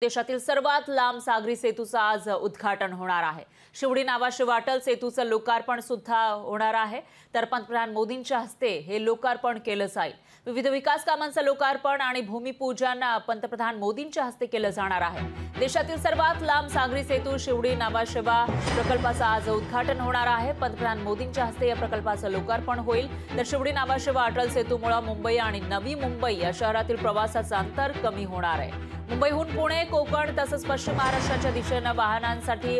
देशातील सर्वात लांब सागरी सेतूचं आज उद्घाटन होणार आहे। शिवडी नावाशिवा अटल सेतूचं लोकार्पण सुद्धा होणार आहे। तर पंतप्रधान मोदींच्या हस्ते हे लोकार्पण केलं जाईल। विविध विकास कामांचं लोकार्पण आणि भूमिपूजन पंतप्रधान मोदींच्या हस्ते केलं जाणार आहे। देशातील सर्वात लांब सागरी सेतू शिवडी नावाशिवा प्रकल्पाचं आज उद्घाटन होणार आहे। पंतप्रधान मोदींच्या हस्ते या प्रकल्पाचं लोकार्पण होईल। तर शिवडी नावाशिवा अटल सेतूमुळे मुंबई आणि नवी मुंबई या शहरातील प्रवासाचं अंतर कमी होणार आहे। मुंबईहून पुणे, कोकण तसंच पश्चिम महाराष्ट्राच्या दिशेने वाहनांसाठी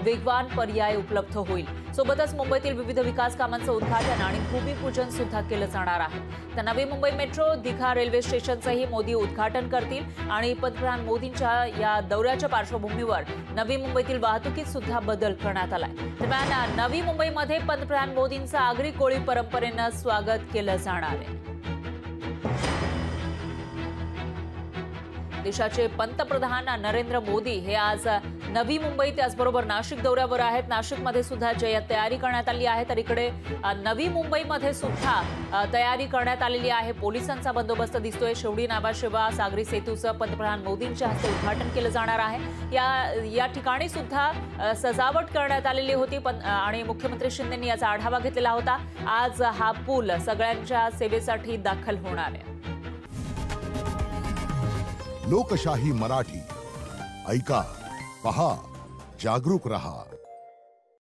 वेगवान पर्याय उपलब्ध होईल। सोबतच मुंबईतील विविध विकास कामांचं उद्घाटन आणि भूमिपूजन सुद्धा केलं जाणार आहे। तर नवी मुंबई मेट्रो, दीघा रेल्वे स्टेशनचंही मोदी उद्घाटन करतील आणि पंतप्रधान मोदींच्या या दौऱ्याच्या पार्श्वभूमीवर नवी मुंबईतील वाहतुकीत सुद्धा बदल करण्यात आलाय। दरम्यान नवी मुंबईमध्ये पंतप्रधान मोदींचं आगरी कोळी परंपरेनं स्वागत केलं जाणार आहे। देशाचे पंतप्रधान नरेंद्र मोदी हे आज नवी मुंबई त्याचबरोबर नाशिक दौऱ्यावर आहेत। नाशिकमध्ये सुद्धा तयारी करण्यात आली आहे। तर इकडे नवी मुंबईमध्ये सुद्धा तयारी करण्यात आलेली आहे। पोलिसांचा बंदोबस्त दिसतोय। शिवडी नावाशिवा सागरी सेतूचं पंतप्रधान मोदींच्या हस्ते उद्घाटन केलं जाणार आहे। या ठिकाणी सुद्धा सजावट करण्यात आलेली होती आणि मुख्यमंत्री शिंदेंनी याचा आढावा घेतलेला होता। आज हा पूल सगळ्यांच्या सेवेसाठी दाखल होणार आहे। लोकशाही मराठी ऐका, पहा, जागरूक रहा।